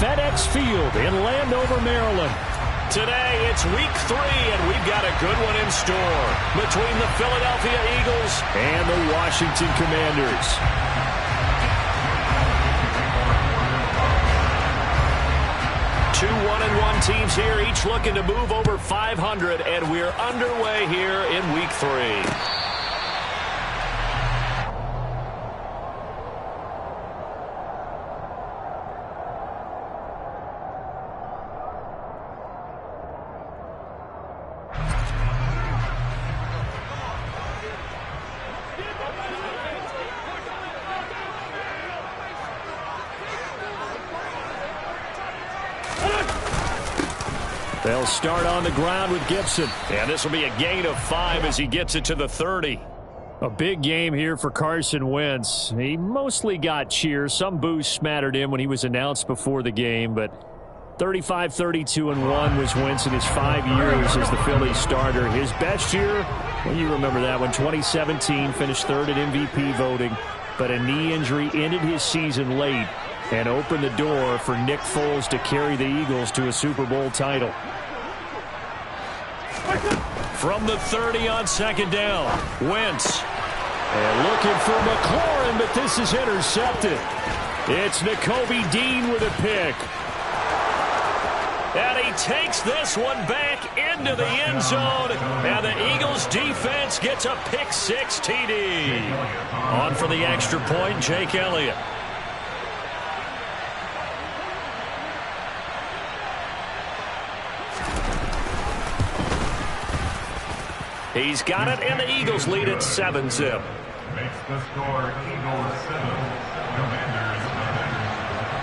FedEx Field in Landover, Maryland. Today, it's week 3, and we've got a good one in store between the Philadelphia Eagles and the Washington Commanders. Two 1-1 teams here, each looking to move over 500, and we're underway here in week 3. They'll start on the ground with Gibson. And this will be a gain of 5 as he gets it to the 30. A big game here for Carson Wentz. He mostly got cheers. Some boos smattered in when he was announced before the game, but 35-32-1 was Wentz in his 5 years as the Phillies starter. His best year, well, you remember that one, 2017, finished 3rd at MVP voting, but a knee injury ended his season late and opened the door for Nick Foles to carry the Eagles to a Super Bowl title. From the 30 on 2nd down, Wentz. And looking for McLaurin, but this is intercepted. It's Nakobe Dean with a pick. And he takes this one back into the end zone. And the Eagles defense gets a pick 6 TD. On for the extra point, Jake Elliott. He's got it, and the Eagles lead at 7-zip. Makes the score Eagles 7, Commanders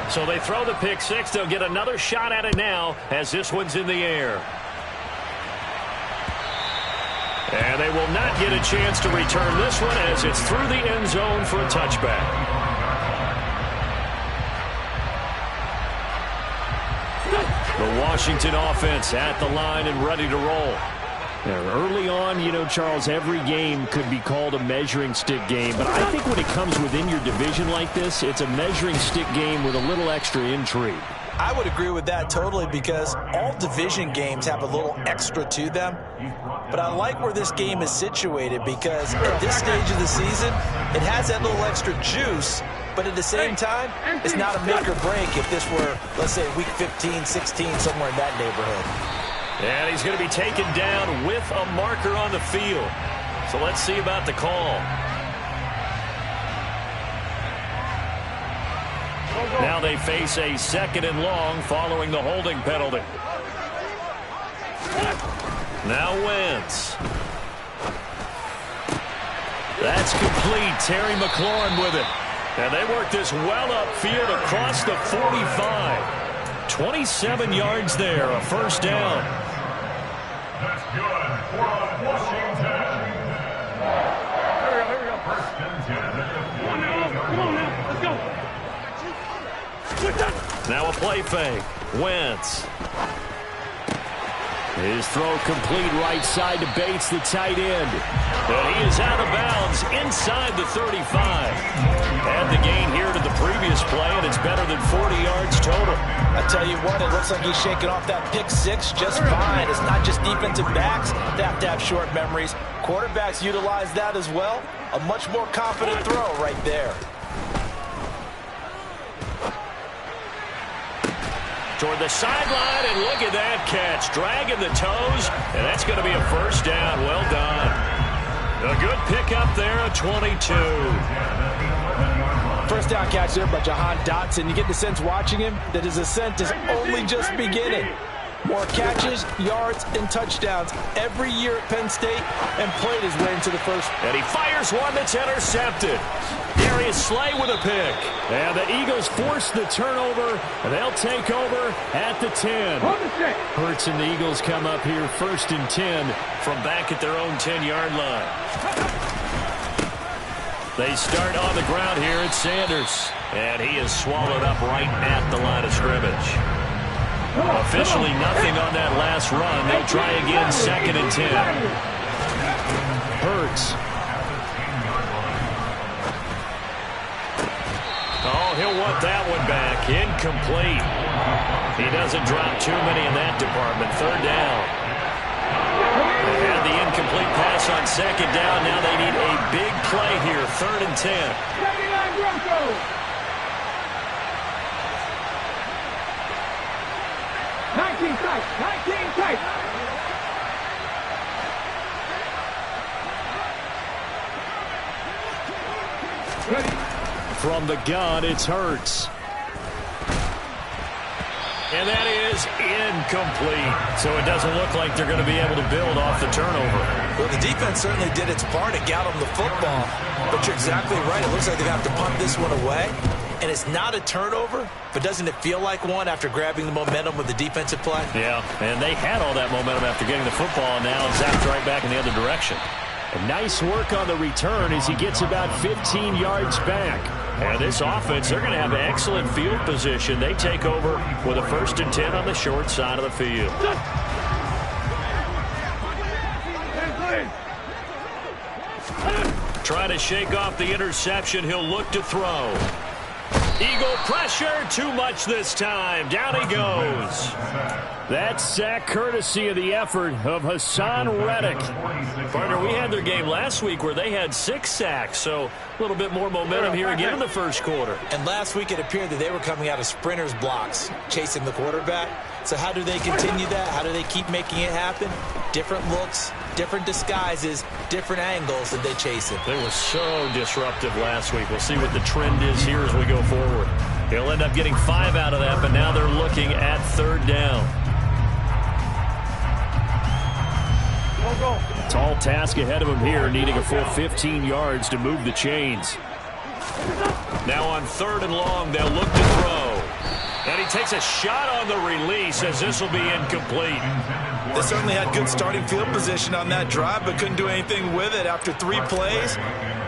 7. So they throw the pick 6. They'll get another shot at it now as this one's in the air. And they will not get a chance to return this one as it's through the end zone for a touchback. The Washington offense at the line and ready to roll. Yeah, early on, you know, Charles, every game could be called a measuring stick game. But I think when it comes within your division like this, it's a measuring stick game with a little extra intrigue. I would agree with that totally because all division games have a little extra to them. But I like where this game is situated because at this stage of the season, it has that little extra juice. But at the same time, it's not a make or break if this were, let's say, week 15, 16, somewhere in that neighborhood. And he's going to be taken down with a marker on the field. So let's see about the call. Now they face a 2nd and long following the holding penalty. Now Wentz. That's complete. Terry McLaurin with it. And they work this well upfield across the 45. 27 yards there, a 1st down. That's good for Washington. Here we go. 1st and 10 at the 40. Come on now. Let's go. Now a play fake. Wentz. His throw complete right side to Bates, the tight end. And he is out of bounds inside the 35. Add the gain here to the previous play, and it's better than 40 yards total. I tell you what, it looks like he's shaking off that pick 6 just fine. It's not just defensive backs that have to have short memories. Quarterbacks utilize that as well. A much more confident throw right there. Toward the sideline, and look at that catch. Dragging the toes, and that's going to be a 1st down. Well done. A good pick up there at 22. 1st down catch there by Jahan Dotson. You get the sense watching him that his ascent is only just beginning. More catches, yards, and touchdowns every year at Penn State, and played his way into the first. And he fires one that's intercepted. Darius Slay with a pick. And the Eagles force the turnover, and they'll take over at the 10. Hurts and the Eagles come up here 1st and 10 from back at their own 10-yard line. They start on the ground here at Sanders. And he is swallowed up right at the line of scrimmage. Officially nothing on that last run. They'll try again 2nd and 10. Hurts. Oh, he'll want that one back. Incomplete. He doesn't drop too many in that department. Third down. They had the incomplete pass on second down. Now they need a big play here. 3rd and 10. 19 tight. 19 tight. From the gun, it's Hurts. And that is incomplete. So it doesn't look like they're going to be able to build off the turnover. Well, the defense certainly did its part to get them the football. But you're exactly right. It looks like they're going to have to punt this one away. And it's not a turnover, but doesn't it feel like one after grabbing the momentum with the defensive play? Yeah, and they had all that momentum after getting the football, and now zapped right back in the other direction. And nice work on the return as he gets about 15 yards back. And this offense, they're going to have excellent field position. They take over with a 1st and 10 on the short side of the field. Trying to shake off the interception. He'll look to throw. Eagle pressure, too much this time. Down he goes. That sack courtesy of the effort of Hassan Reddick. Partner, we had their game last week where they had 6 sacks, so a little bit more momentum here again in the first quarter. And last week it appeared that they were coming out of sprinters blocks, chasing the quarterback. So how do they continue that? How do they keep making it happen? Different looks, different disguises, different angles that they chase it. They were so disruptive last week. We'll see what the trend is here as we go forward. They'll end up getting 5 out of that, but now they're looking at 3rd down. Tall task ahead of him here, needing a full 15 yards to move the chains. Now on 3rd and long, they'll look to throw. And he takes a shot on the release as this will be incomplete. They certainly had good starting field position on that drive, but couldn't do anything with it after 3 plays.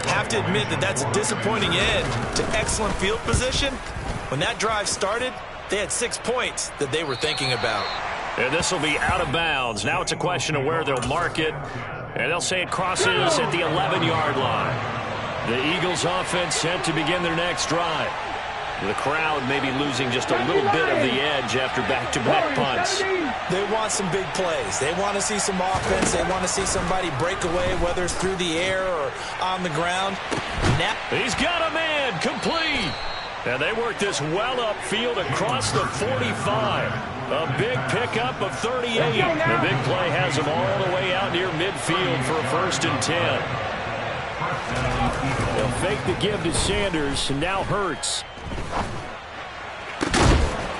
Have to admit that that's a disappointing end to excellent field position. When that drive started, they had 6 points that they were thinking about. And this will be out of bounds. Now it's a question of where they'll mark it. And they'll say it crosses at the 11-yard line. The Eagles offense set to begin their next drive. The crowd may be losing just a little bit of the edge after back-to-back punts. They want some big plays. They want to see some offense. They want to see somebody break away, whether it's through the air or on the ground. Now he's got a man complete. And they work this well upfield across the 45. A big pickup of 38. The big play has them all the way out near midfield for a 1st and 10. They'll fake the give to Sanders, and now Hurts.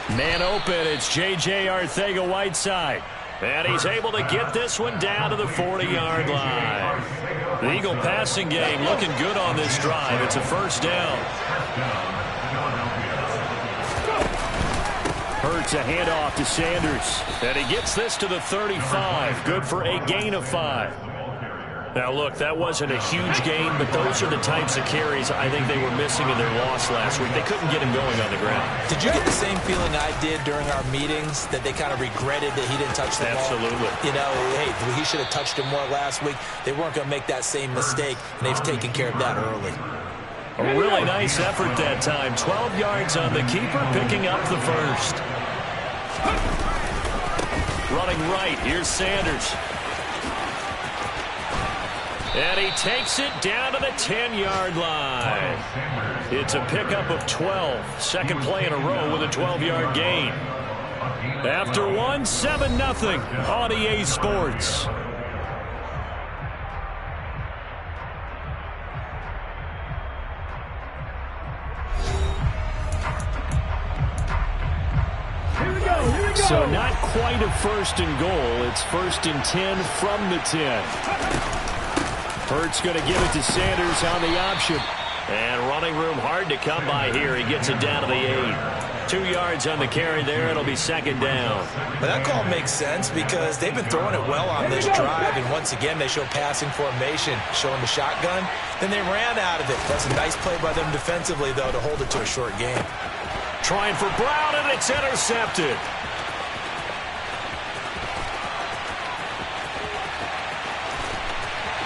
Man open, it's J.J. Arcega-Whiteside. And he's able to get this one down to the 40-yard line. The Eagle passing game looking good on this drive. It's a 1st down. Hurts a handoff to Sanders. And he gets this to the 35. Good for a gain of 5. Now, look, that wasn't a huge gain, but those are the types of carries I think they were missing in their loss last week. They couldn't get him going on the ground. Did you get the same feeling I did during our meetings, that they kind of regretted that he didn't touch the ball? Absolutely. You know, hey, he should have touched him more last week. They weren't going to make that same mistake, and they've taken care of that early. A really nice effort that time. 12 yards on the keeper, picking up the 1st. Running right, here's Sanders. And he takes it down to the 10-yard line. It's a pickup of 12. 2nd play in a row with a 12-yard gain. After one, 7-0 on EA Sports. So not quite a 1st and goal. It's 1st and 10 from the 10. Hurts going to give it to Sanders on the option. And running room hard to come by here. He gets it down to the 8. 2 yards on the carry there. It'll be 2nd down. But that call makes sense because they've been throwing it well on this drive. And once again, they show passing formation, showing the shotgun. Then they ran out of it. That's a nice play by them defensively, though, to hold it to a short game. Trying for Brown, and it's intercepted.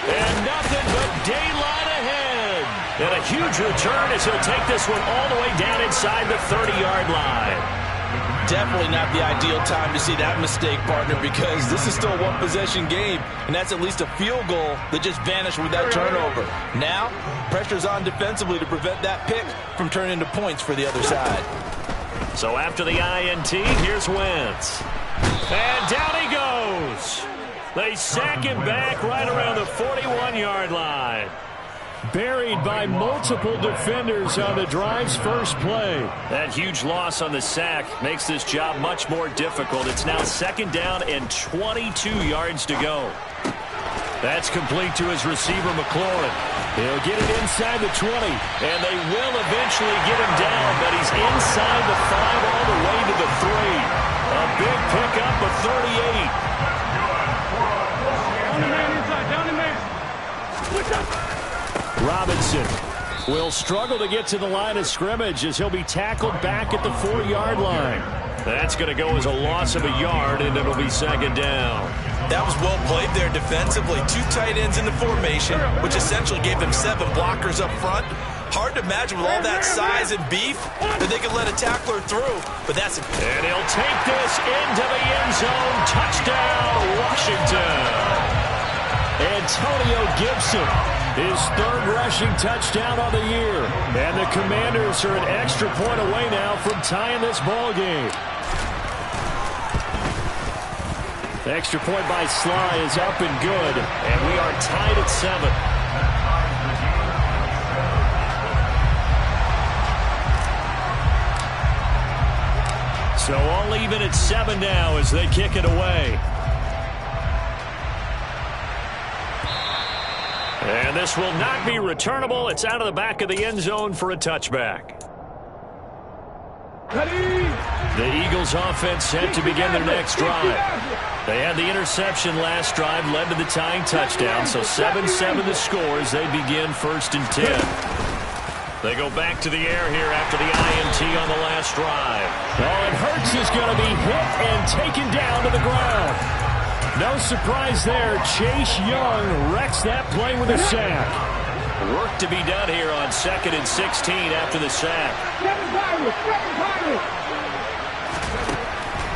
And nothing but daylight ahead. And a huge return as he'll take this one all the way down inside the 30-yard line. Definitely not the ideal time to see that mistake, partner, because this is still a one-possession game, and that's at least a field goal that just vanished with that turnover. Now, pressure's on defensively to prevent that pick from turning into points for the other side. So after the INT, here's Wentz. And down he goes. They sack him back right around the 41-yard line. Buried by multiple defenders on the drive's first play. That huge loss on the sack makes this job much more difficult. It's now 2nd down and 22 yards to go. That's complete to his receiver, McLaurin. He'll get it inside the 20. And they will eventually get him down, but he's inside the 5 all the way to the 3. A big pickup of 38. Down the man inside. Down the man. Switch up. Robinson will struggle to get to the line of scrimmage as he'll be tackled back at the 4-yard line. That's going to go as a loss of a yard, and it'll be 2nd down. That was well played there defensively. 2 tight ends in the formation, which essentially gave them 7 blockers up front. Hard to imagine with all that size and beef that they could let a tackler through, but that's it. And he'll take this into the end zone. Touchdown, Washington. Antonio Gibson, his 3rd rushing touchdown on the year. And the Commanders are an extra point away now from tying this ball game. The extra point by Sly is up and good. And we are tied at 7. So all even at 7 now as they kick it away. And this will not be returnable. It's out of the back of the end zone for a touchback. The Eagles offense set to begin their next drive. They had the interception last drive, led to the tying touchdown. So 7-7 the score as they begin 1st and 10. They go back to the air here after the INT on the last drive. Oh, and Hurts is going to be hit and taken down to the ground. No surprise there. Chase Young wrecks that play with a sack. Work to be done here on 2nd and 16 after the sack.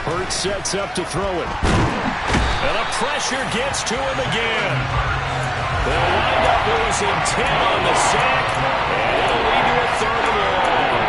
Hurts sets up to throw it. And the pressure gets to him again. They'll wind up losing 10 on the sack, and it'll lead to a 3rd and long.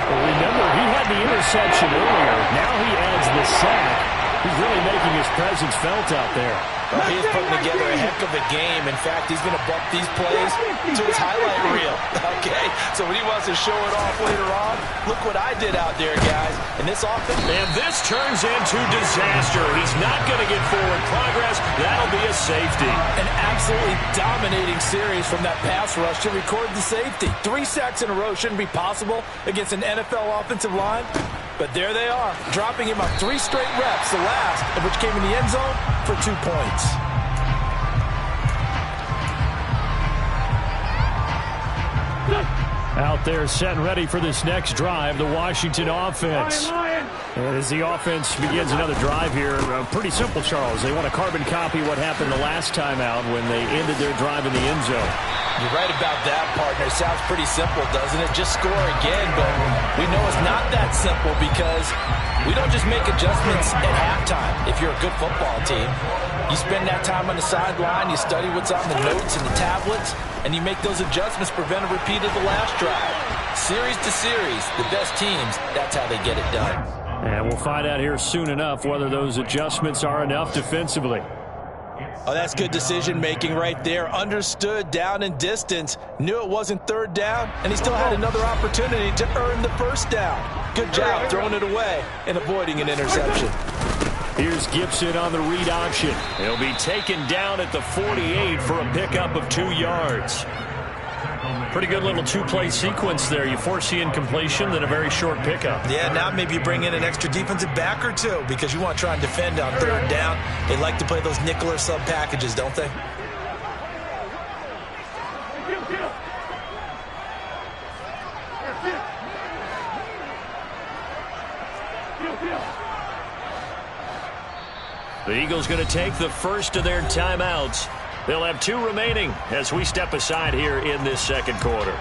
Well, remember, he had the interception earlier. Now he adds the sack. He's really making his presence felt out there. Well, he's putting together a heck of a game. In fact, he's going to bump these plays to his highlight reel. Okay? So when he wants to show it off later on, look what I did out there, guys. And this offense... And this turns into disaster. He's not going to get forward progress. That'll be a safety. An absolutely dominating series from that pass rush to record the safety. 3 sacks in a row shouldn't be possible against an NFL offensive line. But there they are, dropping him on 3 straight reps, the last of which came in the end zone for 2 points. Out there set and ready for this next drive, the Washington offense. And as the offense begins another drive here, pretty simple, Charles. They want to carbon copy what happened the last time out when they ended their drive in the end zone. You're right about that, partner. It sounds pretty simple, doesn't it? Just score again, but we know it's not that simple because we don't just make adjustments at halftime if you're a good football team. You spend that time on the sideline, you study what's on the notes and the tablets, and you make those adjustments, prevent a repeat of the last drive. Series to series, the best teams, that's how they get it done. And we'll find out here soon enough whether those adjustments are enough defensively. Oh, that's good decision-making right there. Understood down and distance. Knew it wasn't 3rd down, and he still had another opportunity to earn the 1st down. Good job throwing it away and avoiding an interception. Here's Gibson on the read option. He'll be taken down at the 48 for a pickup of 2 yards. Pretty good little 2-play sequence there. You force the incompletion, then a very short pickup. Yeah, now maybe you bring in an extra defensive back or 2 because you want to try and defend on 3rd down. They like to play those nickel or sub packages, don't they? The Eagles going to take the first of their timeouts. They'll have 2 remaining as we step aside here in this 2nd quarter.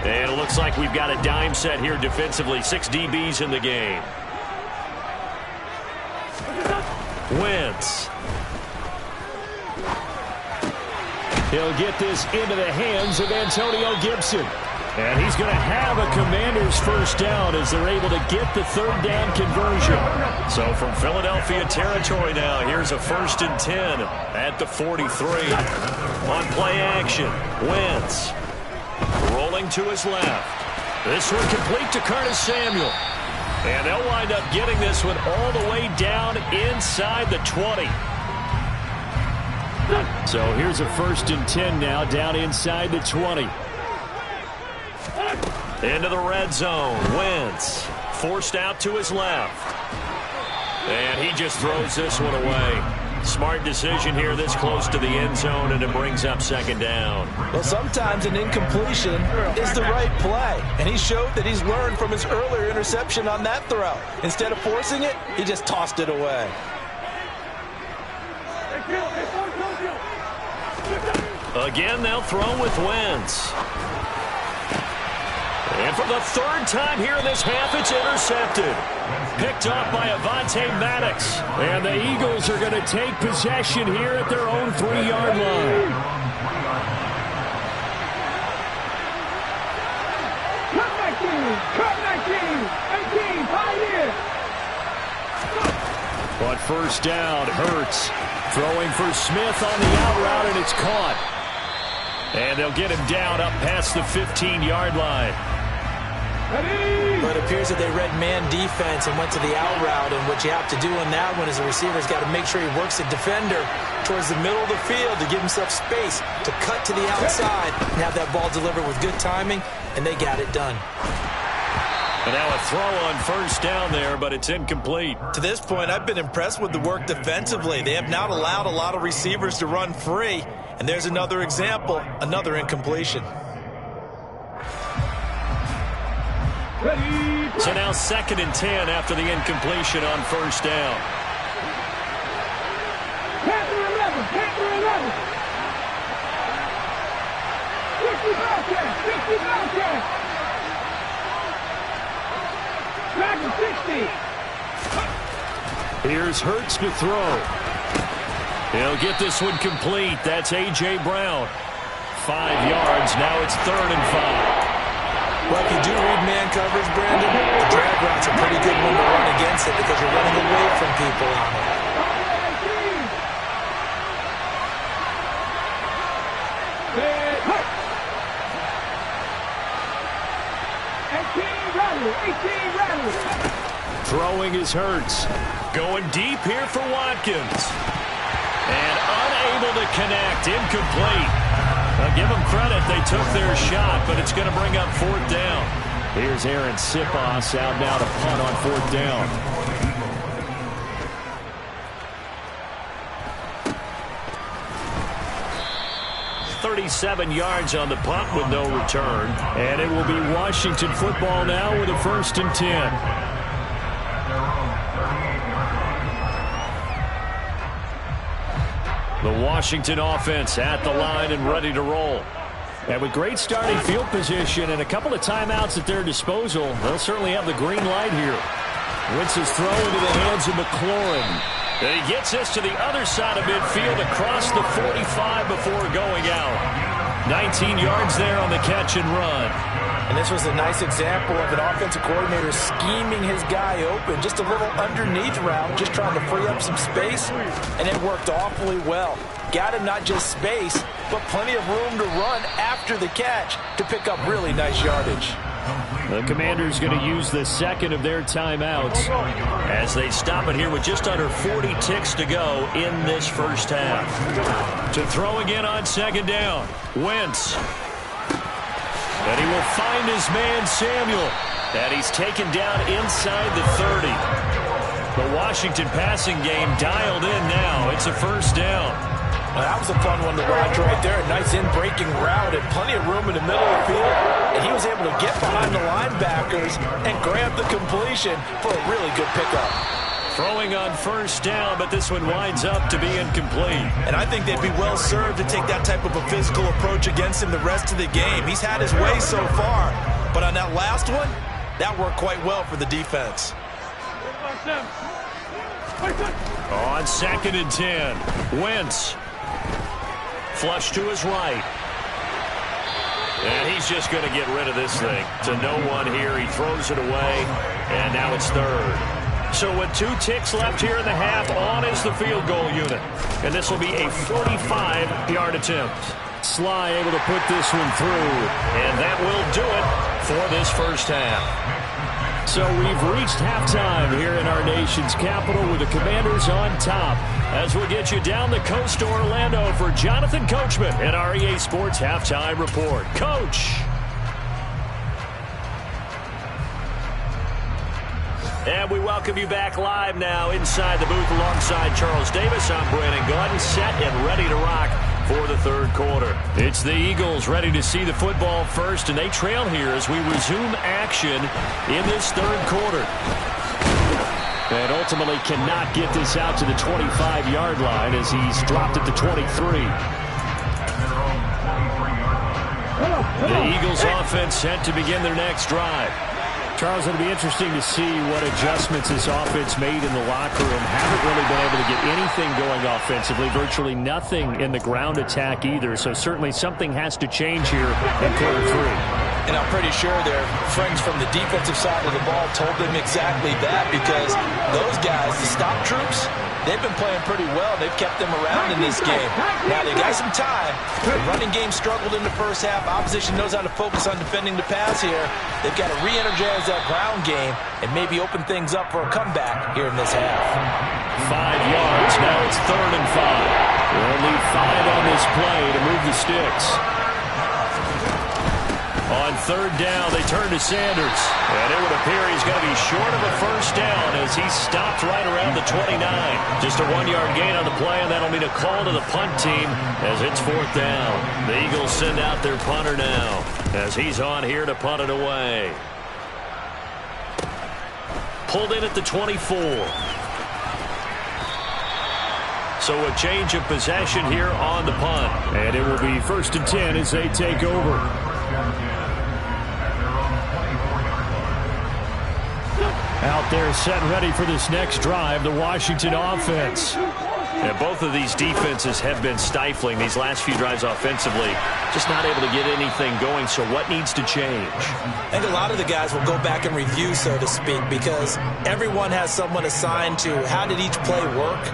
And it looks like we've got a dime set here defensively. 6 DBs in the game. Wentz. He'll get this into the hands of Antonio Gibson. And he's going to have a Commanders first down as they're able to get the third down conversion. So from Philadelphia territory now, here's a 1st and 10 at the 43. On play action, Wentz rolling to his left. This one complete to Curtis Samuel. And they'll wind up getting this one all the way down inside the 20. So here's a 1st and 10 now down inside the 20. Into the red zone. Wentz forced out to his left. And he just throws this one away. Smart decision here this close to the end zone, and it brings up 2nd down. Well, sometimes an incompletion is the right play. And he showed that he's learned from his earlier interception on that throw. Instead of forcing it, he just tossed it away. Again, they'll throw with Wentz. And for the 3rd time here in this half, it's intercepted. Picked off by Avonte Maddox. And the Eagles are going to take possession here at their own 3-yard line. Cut 19, 18, Pioneer. On 1st down, Hurts throwing for Smith on the out route, and it's caught. And they'll get him down up past the 15-yard line. But it appears that they read man defense and went to the out route, and what you have to do on that one is the receiver's got to make sure he works the defender towards the middle of the field to give himself space to cut to the outside and have that ball delivered with good timing, and they got it done. And now a throw on 1st down there, but it's incomplete. To this point, I've been impressed with the work defensively. They have not allowed a lot of receivers to run free, and there's another example, another incompletion. So now 2nd and 10 after the incompletion on 1st down. Panther 11, Panther 11. 50 Bobcat, 50 Bobcat. Dragon 60. Here's Hurts to throw. He'll get this one complete. That's A.J. Brown. 5 yards. Now it's 3rd and 5. Well, if you do read man coverage, Brandon, the drag route's a pretty good one to run against it because you're running away from people on it. Throwing is Hurts. Going deep here for Watkins. And unable to connect. Incomplete. I'll give them credit. They took their shot, but it's going to bring up 4th down. Here's Aaron Sipos out now to punt on 4th down. .37 yards on the punt with no return. And it will be Washington football now with a 1st and 10. The Washington offense at the line and ready to roll. And with great starting field position and a couple of timeouts at their disposal, they'll certainly have the green light here. Wentz's throw into the hands of McLaurin. And he gets this to the other side of midfield across the 45 before going out. 19 yards there on the catch and run. And this was a nice example of an offensive coordinator scheming his guy open. Just a little underneath route, just trying to free up some space, and it worked awfully well. Got him not just space, but plenty of room to run after the catch to pick up really nice yardage. The Commanders going to use the 2nd of their timeouts as they stop it here with just under 40 ticks to go in this 1st half. To throw again on 2nd down. Wentz. And he will find his man Samuel. And he's taken down inside the 30. The Washington passing game dialed in now. It's a 1st down. Well, that was a fun one to watch right there. A nice in-breaking route and plenty of room in the middle of the field. And he was able to get behind the linebackers and grab the completion for a really good pickup. Throwing on first down, but this one winds up to be incomplete. And I think they'd be well served to take that type of a physical approach against him the rest of the game. He's had his way so far, but on that last one, that worked quite well for the defense. On 2nd and 10, Wentz. Flush to his right. And he's just going to get rid of this thing. To no one here. He throws it away, and now it's 3rd. So with 2 ticks left here in the half, on is the field goal unit. And this will be a 45-yard attempt. Sly able to put this one through. And that will do it for this first half. So we've reached halftime here in our nation's capital with the Commanders on top. As we'll get you down the coast to Orlando for Jonathan Coachman and our EA Sports Halftime Report. Coach! And we welcome you back live now inside the booth alongside Charles Davis. I'm Brandon Gaudin, set and ready to rock for the 3rd quarter. It's the Eagles ready to see the football first, and they trail here as we resume action in this 3rd quarter. And ultimately cannot get this out to the 25-yard line as he's dropped at the 23. The Eagles offense set to begin their next drive. Charles, it'll be interesting to see what adjustments this offense made in the locker room. Haven't really been able to get anything going offensively. Virtually nothing in the ground attack either. So certainly something has to change here in quarter 3. And I'm pretty sure their friends from the defensive side of the ball told them exactly that, because those guys, the stop troops, they've been playing pretty well. They've kept them around in this game. Now, they got some time. The running game struggled in the first half. Opposition knows how to focus on defending the pass here. They've got to re-energize that ground game and maybe open things up for a comeback here in this half. 5 yards. Now it's 3rd and 5. They'll need 5 on this play to move the sticks. On 3rd down, they turn to Sanders. And it would appear he's going to be short of a first down as he's stopped right around the 29. Just a 1-yard gain on the play, and that'll mean a call to the punt team as it's 4th down. The Eagles send out their punter now as he's on here to punt it away. Pulled in at the 24. So a change of possession here on the punt. And it will be 1st and 10 as they take over. Out there set and ready for this next drive, the Washington offense. And both of these defenses have been stifling these last few drives offensively. Just not able to get anything going, so what needs to change? I think a lot of the guys will go back and review, so to speak, because everyone has someone assigned to how did each play work.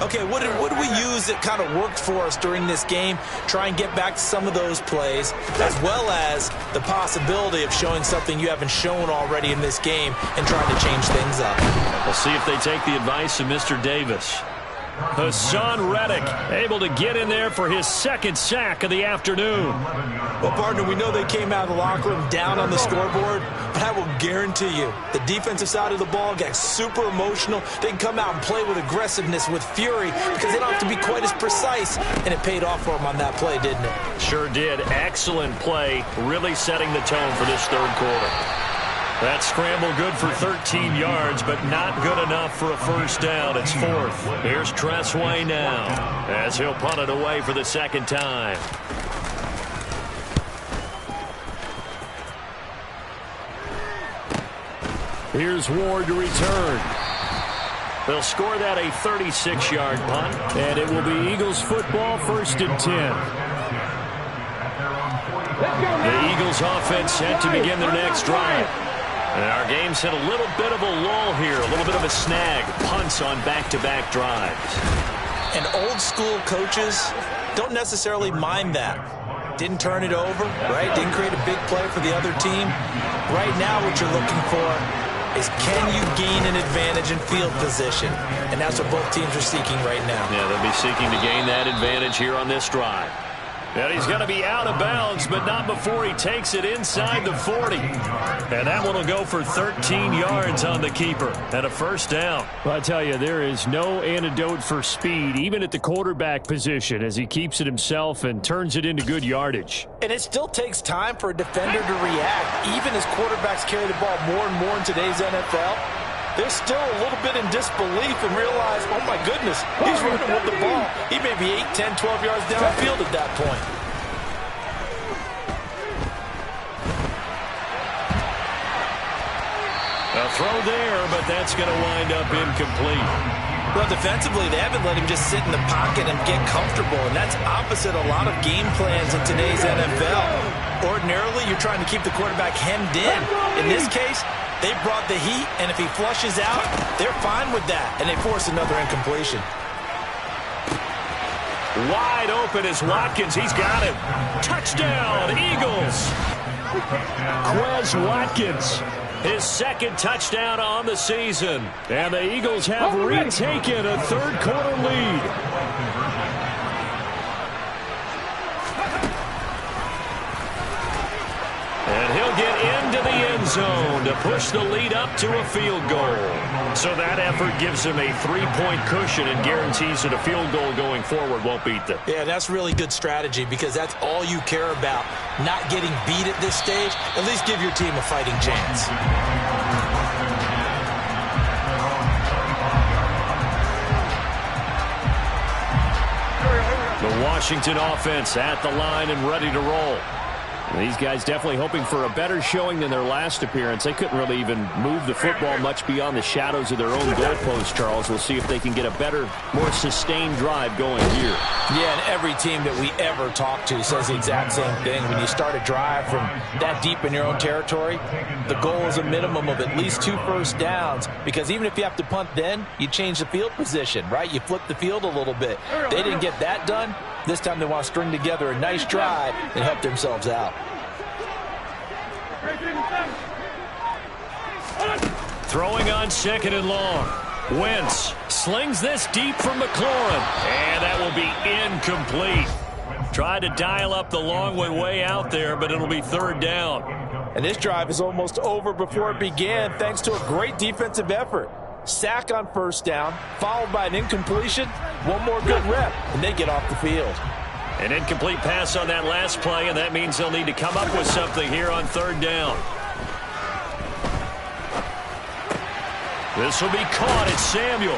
Okay, what did we use that kind of worked for us during this game? Try and get back to some of those plays, as well as the possibility of showing something you haven't shown already in this game and trying to change things up. We'll see if they take the advice of Mr. Davis. Hassan Reddick able to get in there for his 2nd sack of the afternoon. Well, partner, we know they came out of the locker room down on the scoreboard, but I will guarantee you the defensive side of the ball got super emotional. They can come out and play with aggressiveness, with fury, because they don't have to be quite as precise, and it paid off for them on that play, didn't it? Sure did. Excellent play, really setting the tone for this 3rd quarter. That scramble good for 13 yards, but not good enough for a first down. It's 4th. Here's Tressway now as he'll punt it away for the 2nd time. Here's Ward to return. They'll score that a 36-yard punt. And it will be Eagles football, 1st and 10. The Eagles offense set to begin their next drive. And our game's hit a little bit of a lull here, a little bit of a snag. Punts on back-to-back drives. And old-school coaches don't necessarily mind that. Didn't turn it over, right? Didn't create a big play for the other team. Right now what you're looking for is can you gain an advantage in field position? And that's what both teams are seeking right now. Yeah, they'll be seeking to gain that advantage here on this drive. And he's going to be out of bounds, but not before he takes it inside the 40. And that one will go for 13 yards on the keeper and a first down. Well, I tell you, there is no antidote for speed, even at the quarterback position, as he keeps it himself and turns it into good yardage. And it still takes time for a defender to react, even as quarterbacks carry the ball more and more in today's NFL. they're still a little bit in disbelief and realize, oh my goodness, he's running with the ball. He may be 8, 10, 12 yards downfield at that point. A throw there, but that's going to wind up incomplete. Well, defensively, they haven't let him just sit in the pocket and get comfortable, and that's opposite a lot of game plans in today's NFL. Ordinarily, you're trying to keep the quarterback hemmed in. In this case, they brought the heat, and if he flushes out, they're fine with that, and they force another incompletion. Wide open is Watkins. He's got him. Touchdown, Eagles. Quez Watkins. His second touchdown on the season. And the Eagles have retaken a third-quarter lead. And he'll get into the end zone to push the lead up to a field goal. So that effort gives him a 3-point cushion and guarantees that a field goal going forward won't beat them. Yeah, that's really good strategy because that's all you care about. Not getting beat at this stage. At least give your team a fighting chance. The Washington offense at the line and ready to roll. These guys definitely hoping for a better showing than their last appearance. They couldn't really even move the football much beyond the shadows of their own goalpost, Charles. We'll see if they can get a better, more sustained drive going here. Yeah, and every team that we ever talk to says the exact same thing. When you start a drive from that deep in your own territory, the goal is a minimum of at least 2 first downs, because even if you have to punt then, you change the field position, right? You flip the field a little bit. They didn't get that done. This time they want to string together a nice drive and help themselves out. Throwing on 2nd and long. Wentz slings this deep from McLaurin. And that will be incomplete. Tried to dial up the long one way out there, but it'll be 3rd down. And this drive is almost over before it began thanks to a great defensive effort. Sack on 1st down, followed by an incompletion. One more good rep, and they get off the field. An incomplete pass on that last play, and that means they'll need to come up with something here on 3rd down. This will be caught. It's Samuel.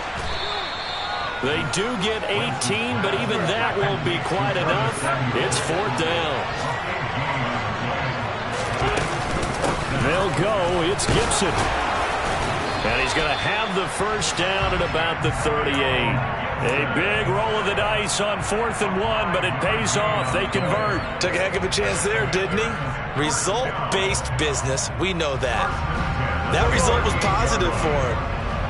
They do get 18, but even that won't be quite enough. It's 4th down. They'll go. It's Gibson. And he's going to have the 1st down at about the 38. A big roll of the dice on 4th and 1, but it pays off. They convert. Took a heck of a chance there, didn't he? Result-based business. We know that. That result was positive for him.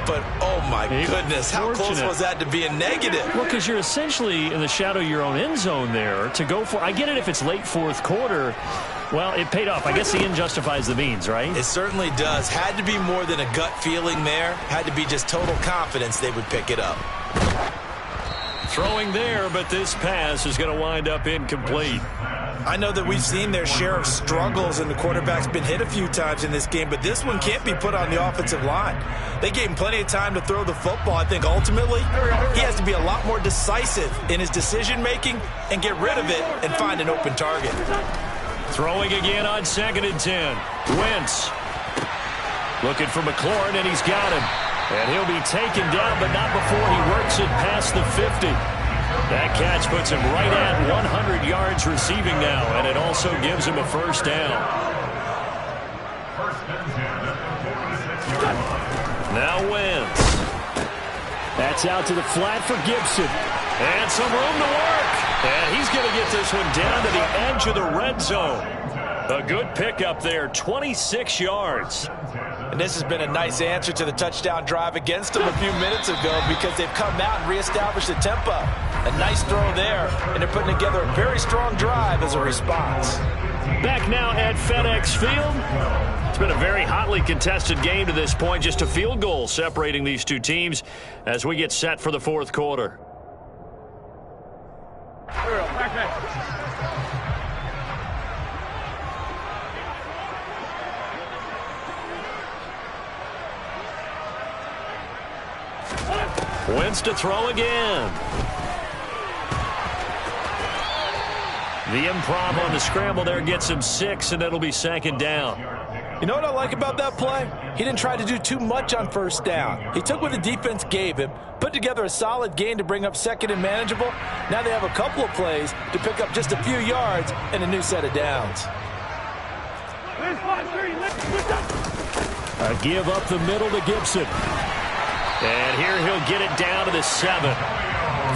But, oh, my goodness, how close was that to being negative? Well, because you're essentially in the shadow of your own end zone there to go for. I get it if it's late 4th quarter. Well, it paid off. I guess the end justifies the means, right? It certainly does. Had to be more than a gut feeling there. Had to be just total confidence they would pick it up. Throwing there, but this pass is going to wind up incomplete. I know that we've seen their share of struggles, and the quarterback's been hit a few times in this game, but this one can't be put on the offensive line. They gave him plenty of time to throw the football. I think ultimately he has to be a lot more decisive in his decision-making and get rid of it and find an open target. Throwing again on 2nd and 10. Wentz looking for McLaurin, and he's got him. And he'll be taken down, but not before he works it past the 50. That catch puts him right at 100 yards receiving now, and it also gives him a 1st down. Now Wentz. That's out to the flat for Gibson. And some room to work. And he's going to get this one down to the edge of the red zone. A good pickup there, 26 yards. And this has been a nice answer to the touchdown drive against them a few minutes ago because they've come out and reestablished the tempo. A nice throw there, and they're putting together a very strong drive as a response. Back now at FedEx Field. It's been a very hotly contested game to this point. Just a field goal separating these two teams as we get set for the 4th quarter. Wentz to throw again. The improv on the scramble there gets him 6, and it'll be 2nd down. You know what I like about that play? He didn't try to do too much on first down. He took what the defense gave him, put together a solid gain to bring up second and manageable. Now they have a couple of plays to pick up just a few yards and a new set of downs. A give up the middle to Gibson. And here he'll get it down to the 7.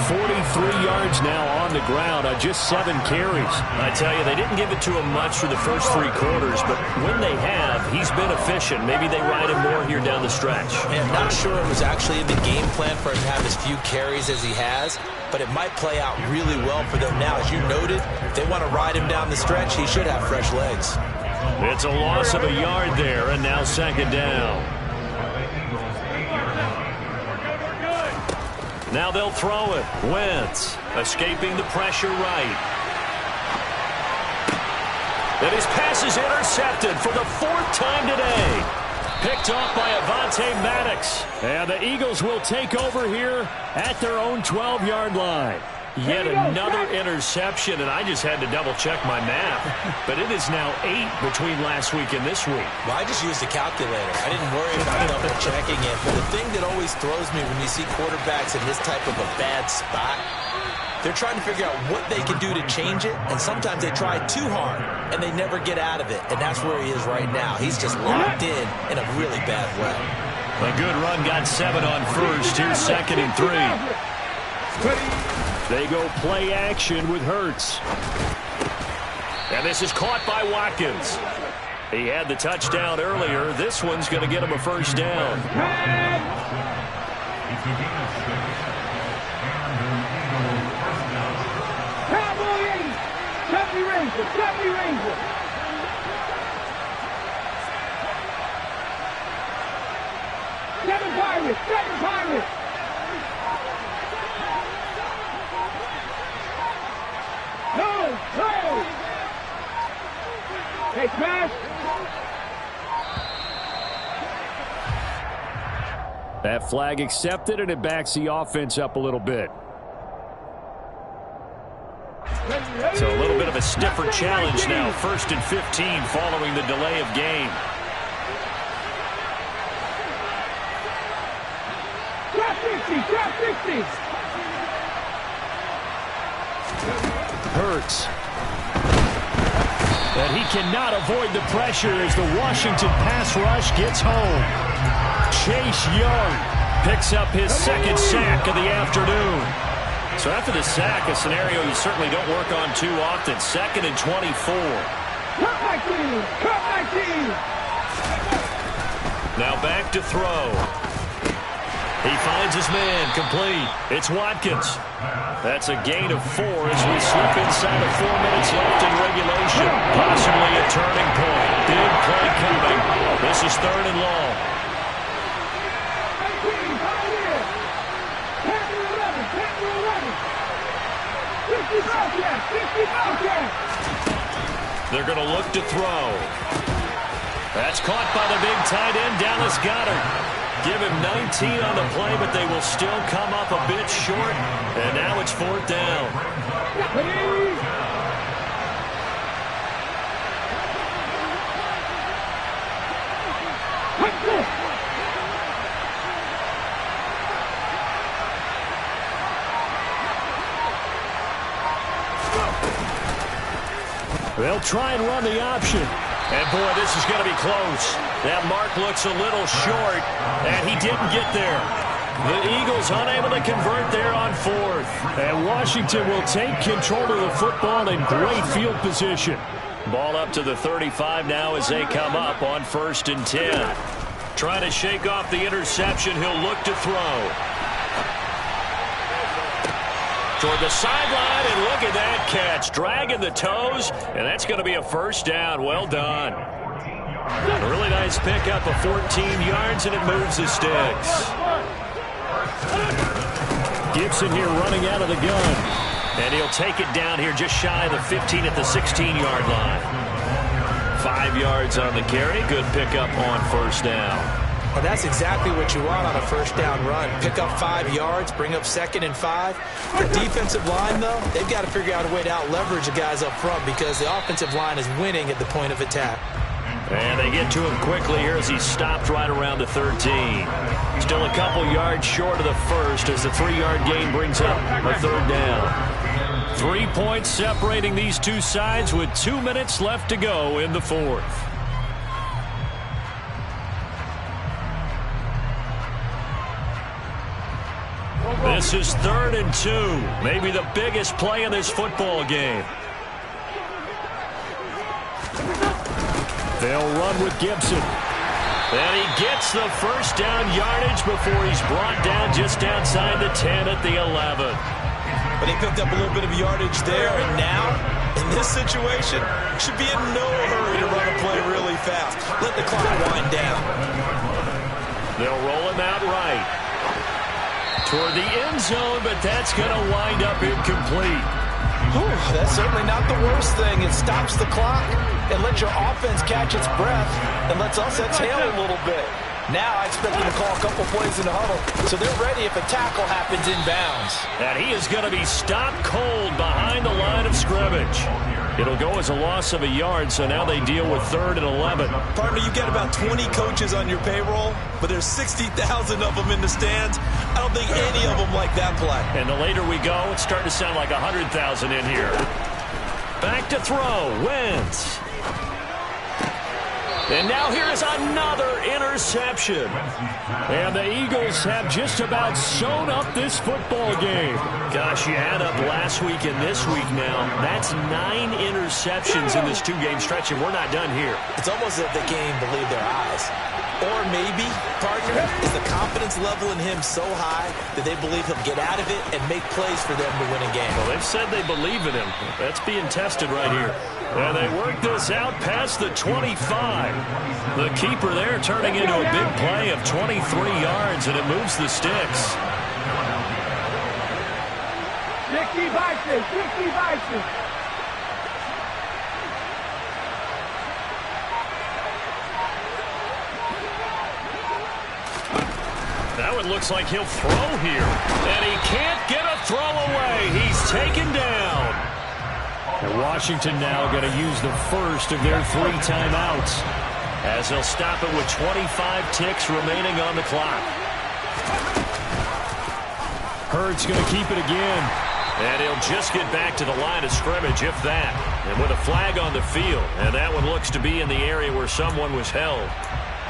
43 yards now on the ground on just 7 carries. I tell you, they didn't give it to him much for the first 3 quarters, but when they have, he's been efficient. Maybe they ride him more here down the stretch. I'm not sure it was actually in the game plan for him to have as few carries as he has, but it might play out really well for them now. As you noted, if they want to ride him down the stretch, he should have fresh legs. It's a loss of a yard there, and now second down. Now they'll throw it. Wentz escaping the pressure right. And his pass is intercepted for the 4th time today. Picked off by Avonte Maddox. And the Eagles will take over here at their own 12-yard line. Yet another interception, and I just had to double-check my math. But it is now 8 between last week and this week. Well, I just used a calculator. I didn't worry about double-checking it. But the thing that always throws me when you see quarterbacks in this type of a bad spot, they're trying to figure out what they can do to change it, and sometimes they try too hard, and they never get out of it. And that's where he is right now. He's just locked in a really bad way. A good run got 7 on first. Here's 2nd and 3. They go play action with Hurts. And this is caught by Watkins. He had the touchdown earlier. This one's going to get him a first down. Cowboy 80. 70 Rangers. 70 Rangers. Seven Pirates. 7 Pirates. Hey, smash! That flag accepted, and it backs the offense up a little bit. So a little bit of a stiffer challenge now. 1st and 15 following the delay of game. Drop 60! Drop 60! Hurts. And he cannot avoid the pressure as the Washington pass rush gets home. Chase Young picks up his 2nd sack of the afternoon. So after the sack, a scenario you certainly don't work on too often. 2nd and 24. Cut my team! Cut my team! Now back to throw. He finds his man, complete. It's Watkins. That's a gain of 4 as we slip inside of 4 minutes left in regulation. Possibly a turning point. Big play coming. This is 3rd and long. 50 They're going to look to throw. That's caught by the big tight end, Dallas Goedert. Give him 19 on the play, but they will still come up a bit short. And now it's 4th down. They'll try and run the option. And, boy, this is going to be close. That mark looks a little short, and he didn't get there. The Eagles unable to convert there on 4th. And Washington will take control of the football in great field position. Ball up to the 35 now as they come up on 1st and 10. Trying to shake off the interception. He'll look to throw. Toward the sideline, and look at that catch. Dragging the toes, and that's going to be a first down. Well done. A really nice pickup of 14 yards, and it moves the sticks. Gibson here running out of the gun. And he'll take it down here just shy of the 15 at the 16-yard line. 5 yards on the carry. Good pickup on first down. Well, that's exactly what you want on a first down run. Pick up 5 yards, bring up 2nd and 5. The defensive line, though, they've got to figure out a way to out-leverage the guys up front because the offensive line is winning at the point of attack. And they get to him quickly here as he stopped right around the 13. Still a couple yards short of the first as the 3-yard gain brings up a third down. 3 points separating these two sides with 2 minutes left to go in the fourth. This is 3rd and 2. Maybe the biggest play in this football game. They'll run with Gibson. And he gets the first down yardage before he's brought down just outside the 10 at the 11. But he picked up a little bit of yardage there, and now, in this situation, should be in no hurry to run a play really fast. Let the clock wind down. They'll roll him out right toward the end zone, but that's going to wind up incomplete. Whew, that's certainly not the worst thing. It stops the clock and lets your offense catch its breath and lets us exhale a little bit. Now I expect them to call a couple plays in the huddle, so they're ready if a tackle happens inbounds. And he is going to be stopped cold behind the line of scrimmage. It'll go as a loss of a yard, so now they deal with 3rd and 11. Partner, you got about 20 coaches on your payroll, but there's 60,000 of them in the stands. I don't think any of them like that play. And the later we go, it's starting to sound like 100,000 in here. Back to throw, Wentz. And now here is another interception. And the Eagles have just about sewn up this football game. Gosh, you add up last week and this week now. That's 9 interceptions in this 2-game stretch, and we're not done here. It's almost as if they can't even believe their eyes. Or maybe, partner, is the confidence level in him so high that they believe he'll get out of it and make plays for them to win a game. Well, they've said they believe in him. That's being tested right here. And they work this out past the 25. The keeper there turning into a big play of 23 yards, and it moves the sticks. 60 Vikings, 60 Vikings. Now it looks like he'll throw here. And he can't get a throw away. He's taken down. And Washington now going to use the first of their 3 timeouts, as they'll stop it with 25 ticks remaining on the clock. Hurts going to keep it again. And he'll just get back to the line of scrimmage, if that. And with a flag on the field. And that one looks to be in the area where someone was held.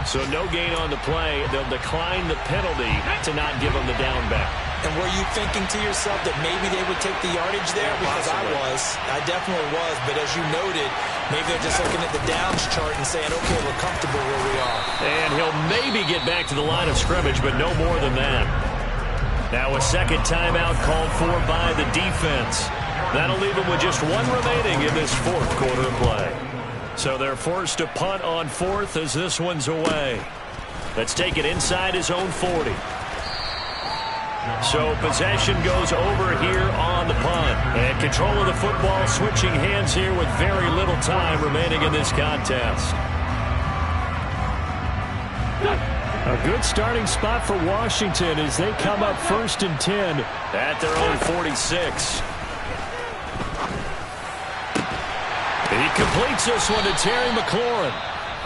So no gain on the play. They'll decline the penalty to not give him the down back. And were you thinking to yourself that maybe they would take the yardage there? Because I definitely was. But as you noted, maybe they're just looking at the downs chart and saying, okay, we're comfortable where we are. And he'll maybe get back to the line of scrimmage, but no more than that. Now a second timeout called for by the defense. That'll leave them with just 1 remaining in this 4th quarter of play. So they're forced to punt on 4th as this one's away. Let's take it inside his own 40. So possession goes over here on the punt. And control of the football switching hands here with very little time remaining in this contest. A good starting spot for Washington as they come up 1st and 10. At their own 46. He completes this one to Terry McLaurin.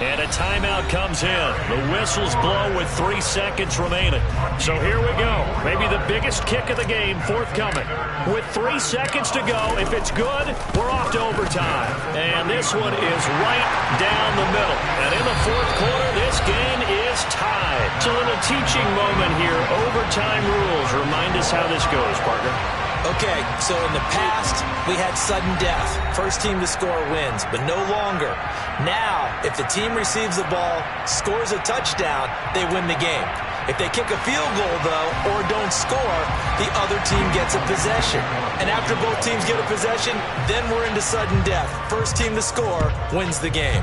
And a timeout comes in. The whistles blow with 3 seconds remaining. So here we go. Maybe the biggest kick of the game forthcoming. With 3 seconds to go, if it's good, we're off to overtime. And this one is right down the middle. And in the 4th quarter, this game is tied. It's a little teaching moment here. Overtime rules. Remind us how this goes, partner. Okay, so in the past, we had sudden death. First team to score wins, but no longer. Now, if the team receives the ball, scores a touchdown, they win the game. If they kick a field goal, though, or don't score, the other team gets a possession. And after both teams get a possession, then we're into sudden death. First team to score wins the game.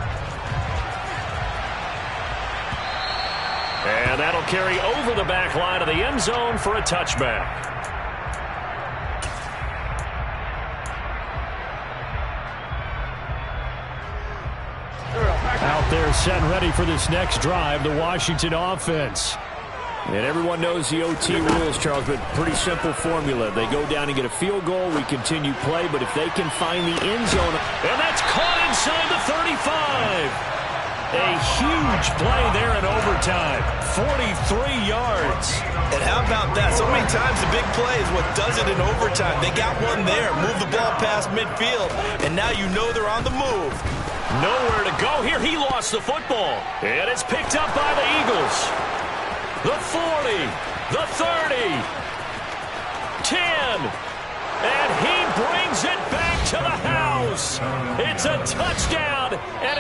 And that'll carry over the back line of the end zone for a touchback. Out there set and ready for this next drive, the Washington offense. And everyone knows the OT rules, Charles, but pretty simple formula. They go down and get a field goal, we continue play, but if they can find the end zone. And that's caught inside the 35. A huge play there in overtime. 43 yards. And how about that? So many times the big play is what does it in overtime. They got one there, move the ball past midfield, and now you know they're on the move. Nowhere to go here. He lost the football. And it's picked up by the Eagles. The 40, the 30, 10, and he brings it back to the house. It's a touchdown. And